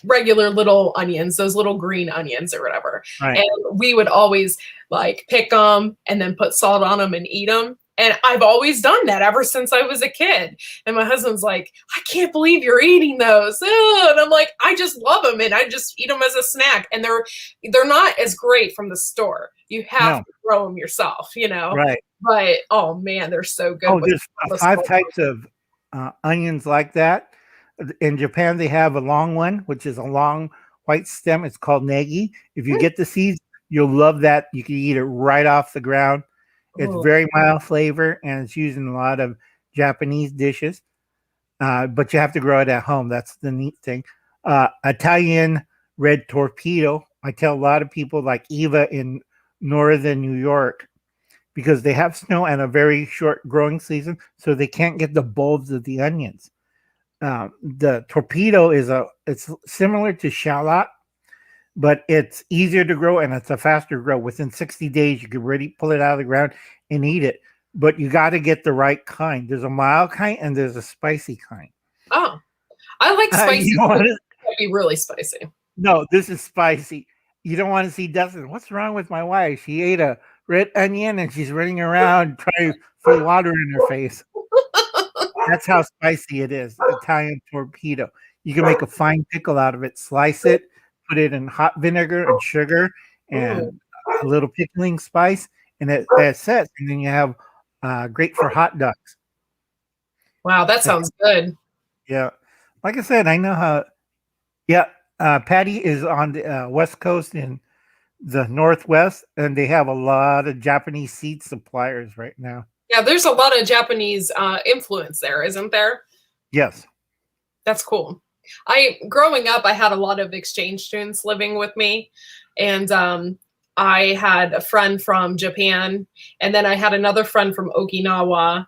regular little onions, those little green onions or whatever. Right. And we would always like pick them and then put salt on them and eat them. And I've always done that ever since I was a kid. And my husband's like, I can't believe you're eating those. Ugh. And I'm like, I just love them and I just eat them as a snack. And they're not as great from the store. You have to grow them yourself, Right. But oh man, they're so good. Oh, there's 5 types of onions like that. In Japan, they have a long one, which is a long white stem. It's called negi. If you get the seeds, you'll love that. You can eat it right off the ground. It's very mild flavor, and it's used in a lot of Japanese dishes. But you have to grow it at home. That's the neat thing. Italian red torpedo. I tell a lot of people like Eva in northern New York, because they have snow and a very short growing season, so they can't get the bulbs of the onions. The torpedo it's similar to shallot, but it's easier to grow and it's a faster grow. Within 60 days, you can really pull it out of the ground and eat it. But you got to get the right kind. There's a mild kind and there's a spicy kind. Oh, I like spicy. It'd be really spicy. No, this is spicy. You don't want to see Dustin. What's wrong with my wife? She ate a red onion and she's running around trying to put water in her face. That's how spicy it is. Italian torpedo. You can make a fine pickle out of it, slice it, put it in hot vinegar and sugar and a little pickling spice, and it sets. And then you have great for hot dogs. Wow, that sounds good. Yeah. Like I said, I know how. Yeah. Patty is on the West Coast in the Northwest, and they have a lot of Japanese seed suppliers right now. Yeah, there's a lot of Japanese influence there, isn't there? Yes. That's cool. Growing up, I had a lot of exchange students living with me, and I had a friend from Japan, and then I had another friend from Okinawa,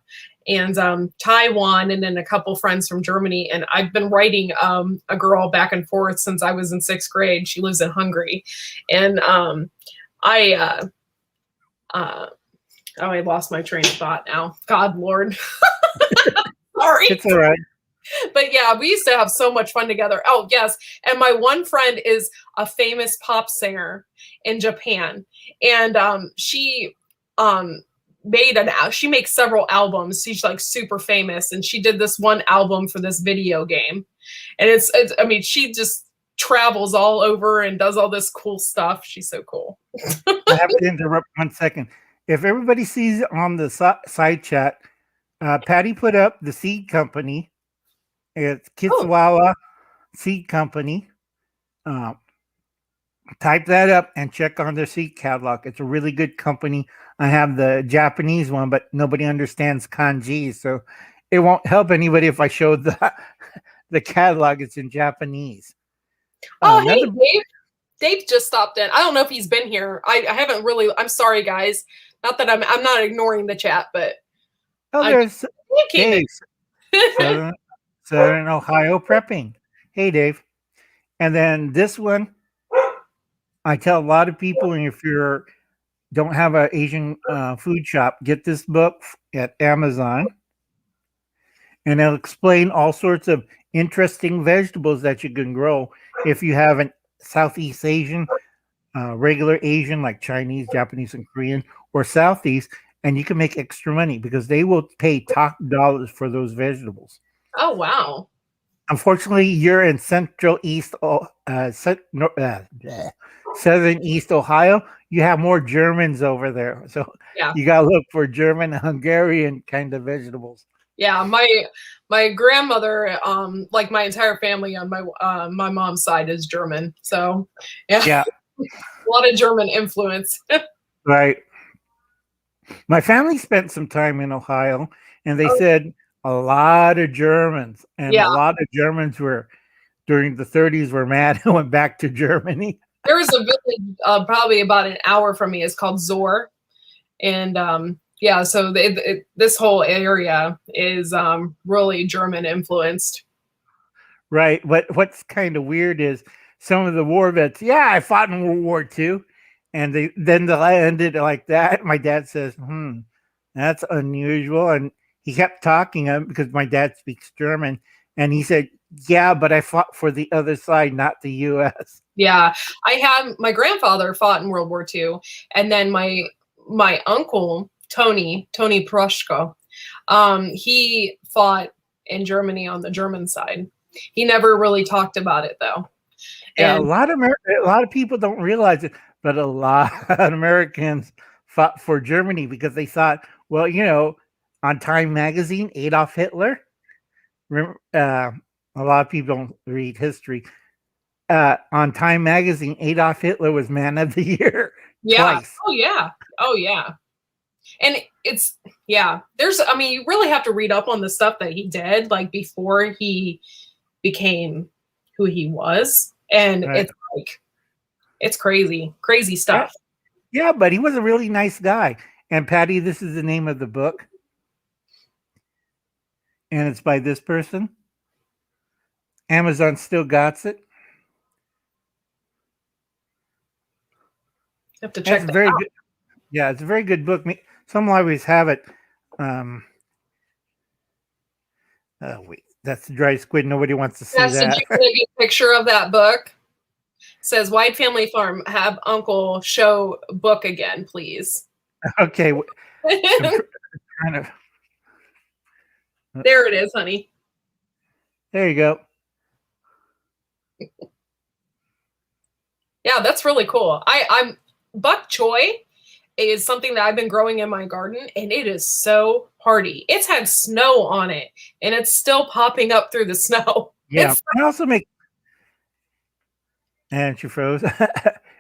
and Taiwan, and then a couple friends from Germany. And I've been writing a girl back and forth since I was in 6th grade. She lives in Hungary, and I lost my train of thought now. God, Lord. Sorry. It's all right. But yeah, we used to have so much fun together. Oh, yes. And my one friend is a famous pop singer in Japan. And she makes several albums. She's like super famous. And she did this one album for this video game. And it's I mean, she just travels all over and does all this cool stuff. She's so cool. I have to interrupt 1 second. If everybody sees on the side chat, Patty put up the seed company. It's Kitsuwawa Seed Company. Type that up and check on their seed catalog. It's a really good company. I have the Japanese one, but nobody understands kanji, so it won't help anybody if I show the catalog. It's in Japanese. Oh, hey, Dave. Dave just stopped in. I don't know if he's been here. I haven't really. I'm sorry, guys. Not that I'm not ignoring the chat, but there's Dave, Southern Ohio prepping. Hey, Dave. And then this one I tell a lot of people, and if you don't have an Asian food shop, get this book at Amazon, and it'll explain all sorts of interesting vegetables that you can grow if you have an Southeast Asian, regular Asian like Chinese, Japanese, and Korean, or Southeast, and you can make extra money because they will pay top dollars for those vegetables. Oh, wow. Unfortunately, you're in Central East, Southern East Ohio. You have more Germans over there, so Yeah. you got to look for German, Hungarian kind of vegetables. Yeah, my grandmother, like my entire family on my mom's side is German. So yeah. A lot of German influence. Right. My family spent some time in Ohio, and they said a lot of Germans, and a lot of Germans were during the 30s were mad and went back to Germany. There was a village probably about an hour from me. It's called Zor, and yeah, so this whole area is really German influenced. Right. What's kind of weird is some of the war vets. Yeah, I fought in World War II, and they ended like that. My dad says, that's unusual," and he kept talking because my dad speaks German, and he said, "Yeah, but I fought for the other side, not the U.S." Yeah, my grandfather fought in World War II, and then my uncle Tony Proshko, he fought in Germany on the German side. He never really talked about it though. Yeah, a lot of people don't realize it, but a lot of Americans fought for Germany because they thought, well, on Time magazine, Adolf Hitler. Remember, a lot of people don't read history. On Time magazine, Adolf Hitler was Man of the Year twice. Oh yeah. And you really have to read up on the stuff that he did, like before he became who he was. And It's like, it's crazy stuff. Yeah, but he was a really nice guy. And Patty, this is the name of the book. And it's by this person. Amazon still got it. Have to check that very out. Good. Yeah, it's a very good book. Some libraries have it. Wait, that's the dry squid. Nobody wants to see that. Did you get a picture of that book? It says Wide Family Farm. Have Uncle show book again, please. Okay. There it is, honey. There you go. Yeah, that's really cool. I'm bok choy is something that I've been growing in my garden, and it is so hardy. It's had snow on it, and it's still popping up through the snow. Yeah, I also make. And she froze.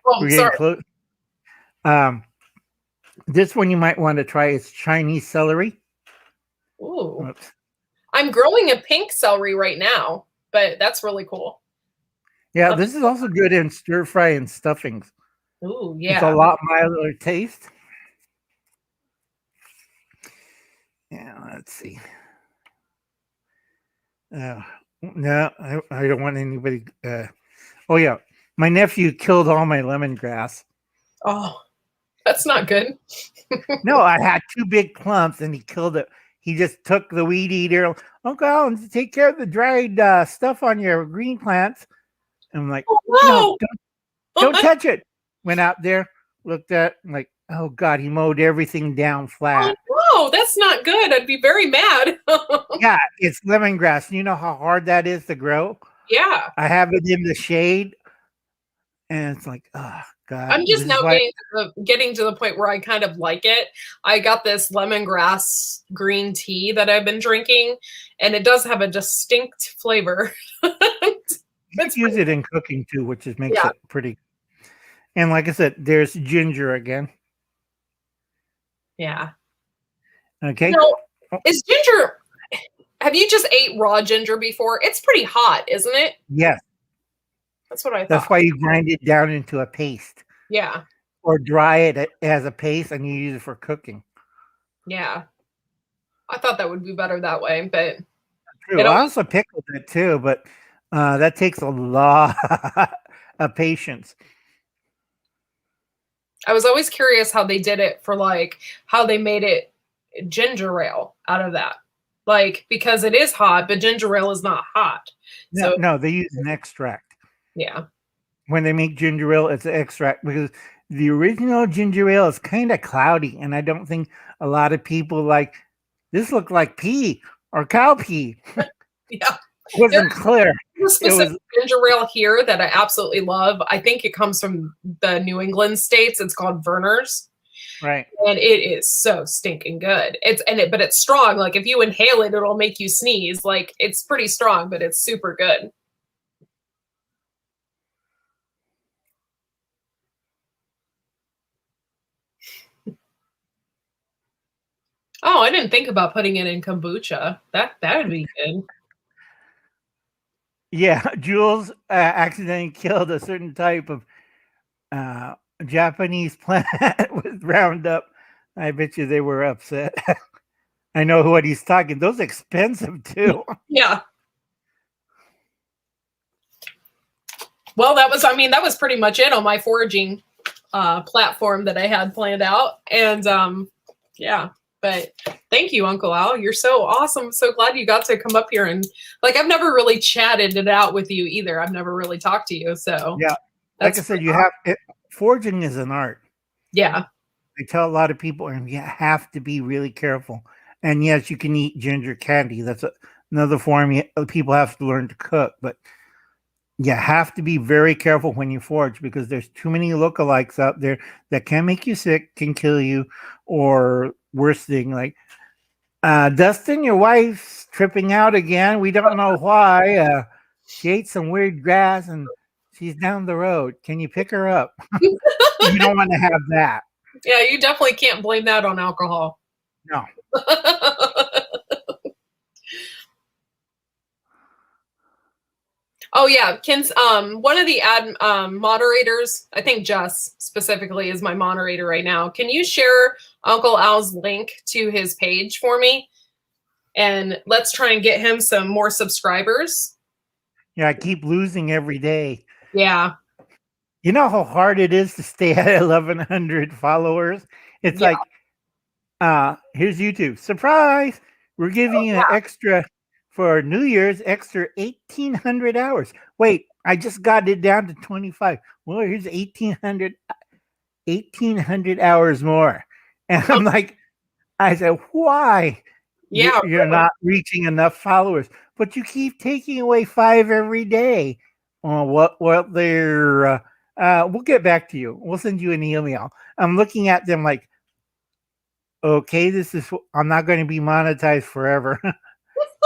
Oh, sorry. Close. This one you might want to try is Chinese celery. Ooh. Oops. I'm growing a pink celery right now, but that's really cool. Yeah, this is also good in stir fry and stuffings. Ooh, yeah. It's a lot milder taste. Yeah, let's see. No, I don't want anybody. Oh, yeah. My nephew killed all my lemongrass. Oh, that's not good. No, I had 2 big clumps and he killed it. He just took the weed eater. Uncle Alan, take care of the dried stuff on your green plants. And I'm like, no, don't touch it. Went out there, looked at, I'm like, oh God, he mowed everything down flat. Oh, no, that's not good. I'd be very mad. Yeah, it's lemongrass. You know how hard that is to grow? Yeah. I have it in the shade. And it's like, oh God. I'm just now getting to the point where I kind of like it. I got this lemongrass green tea that I've been drinking, and it does have a distinct flavor. Let's use it in cooking too, which makes it pretty. And like I said, there's ginger again. Yeah. Okay. Is ginger? Have you just ate raw ginger before? It's pretty hot, isn't it? Yes. That's what I thought. That's why you grind it down into a paste. Yeah. Or dry it as a paste and you use it for cooking. Yeah. I thought that would be better that way, but true. I also pickled it too, but that takes a lot of patience. I was always curious how they did it for like how they made it ginger ale out of that. Like because it is hot, but ginger ale is not hot. No, So no, they use an extract. yeah. When they make ginger ale, it's an extract because the original ginger ale is kind of cloudy, and I don't think a lot of people like this. Looked like pee or cow pee. Yeah. It wasn't clear. There's a It specific was ginger ale here that I absolutely love. I think it comes from the New England states. It's called Verner's. right. And it is so stinking good. But it's strong. Like if you inhale it, it'll make you sneeze. Like it's pretty strong, but it's super good. Oh, I didn't think about putting it in kombucha. That would be good. Yeah, Jules accidentally killed a certain type of uh, Japanese plant with Roundup. I bet you they were upset. I know what he's talking. Those expensive too. Yeah. Well, that was pretty much it on my foraging platform that I had planned out. And yeah, but thank you, Uncle Al. You're so awesome. So glad you got to come up here and like I've never really chatted it out with you either. I've never really talked to you. So Yeah, like I said, foraging is an art. Yeah. I tell a lot of people, and you have to be really careful. And yes, you can eat ginger candy. That's another form people have to learn to cook. But you have to be very careful when you forage because there's too many lookalikes out there that can make you sick, can kill you, or worse thing like Dustin, your wife's tripping out again. We don't know why. She ate some weird grass and she's down the road. Can you pick her up? You don't want to have that. Yeah, you definitely can't blame that on alcohol. No. Oh yeah, Ken's one of the moderators, I think Jess specifically is my moderator right now. Can you share Uncle Al's link to his page for me? And let's try and get him some more subscribers. Yeah, I keep losing every day. Yeah. You know how hard it is to stay at 1,100 followers? It's like, here's YouTube. Surprise! We're giving you an extra for New Year's, extra 1,800 hours. Wait, I just got it down to 25. Well, here's 1,800 hours more. And I'm like, I said, why? Yeah. You're not reaching enough followers, but you keep taking away 5 every day. What they're we'll get back to you. We'll send you an email. I'm looking at them like, okay, I'm not going to be monetized forever.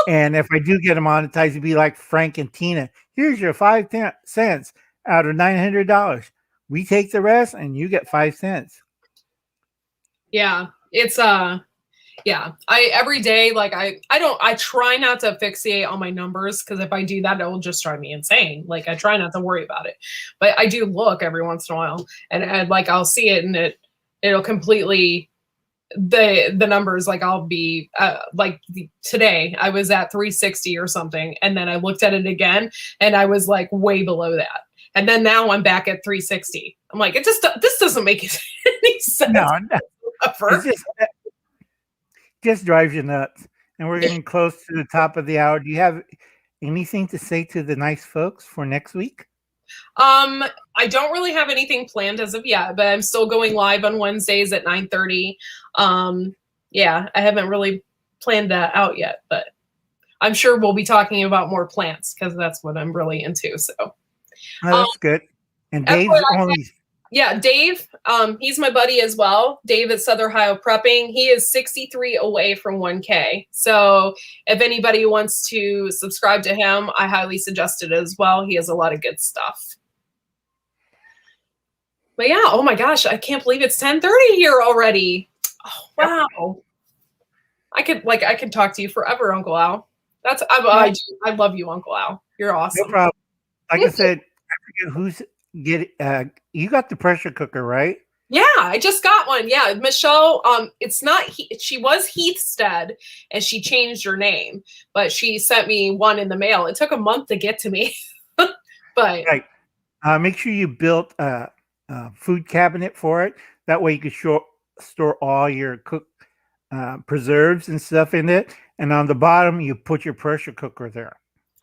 And if I do get monetized, it'd be like Frank and Tina. Here's your 5 cents out of $900. We take the rest and you get 5 cents. Yeah. It's yeah, every day, like I try not to fixate on my numbers because if I do that, it will just drive me insane. Like I try not to worry about it, but I do look every once in a while, and like I'll see it, and it'll completely the numbers. Like I'll be today I was at 360 or something, and then I looked at it again, and I was like way below that, and then now I'm back at 360. I'm like, this doesn't make any sense. No. It's just drives you nuts. And we're getting close to the top of the hour. Do you have anything to say to the nice folks for next week? I don't really have anything planned as of yet, but I'm still going live on Wednesdays at 9:30. Yeah, I haven't really planned that out yet, but I'm sure we'll be talking about more plants because that's what I'm really into. So that's good. And Dave's only yeah, Dave, he's my buddy as well. Dave at Southern Ohio Prepping. He is 63 away from 1K. So if anybody wants to subscribe to him, I highly suggest it as well. He has a lot of good stuff. But yeah, oh my gosh, I can't believe it's 10:30 here already. Oh, wow. Yep. I could talk to you forever, Uncle Al. I love you, Uncle Al. You're awesome. No problem. Like I said, I forget you got the pressure cooker, right? Yeah, I just got one. Yeah, Michelle, it's not she was Heathstead and she changed her name, but she sent me one in the mail. It took a month to get to me. But right. Make sure you built food cabinet for it. That way you could store all your cooked preserves and stuff in it. And on the bottom, you put your pressure cooker there.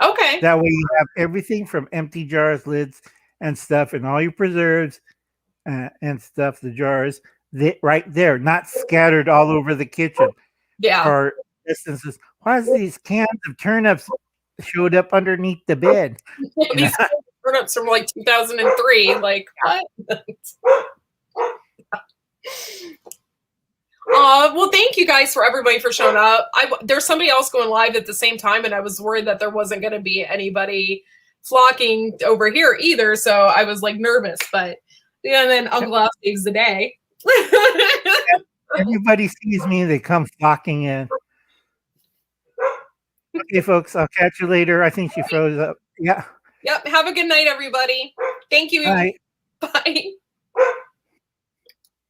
Okay. That way you have everything from empty jars, lids, and stuff, and all your preserves and stuff, the jars, right there, not scattered all over the kitchen. Yeah. For instances, why is these cans of turnips showed up underneath the bed? These turnips from like 2003. Like, what? Well, thank you guys for everybody for showing up. There's somebody else going live at the same time, and I was worried that there wasn't going to be anybody flocking over here either. So I was like nervous, but yeah. And then Uncle Al saves the day. Everybody sees me, they come flocking in. Okay, folks, I'll catch you later. I think she froze up. Yeah. Yep. Have a good night, everybody. Thank you. Bye. Bye.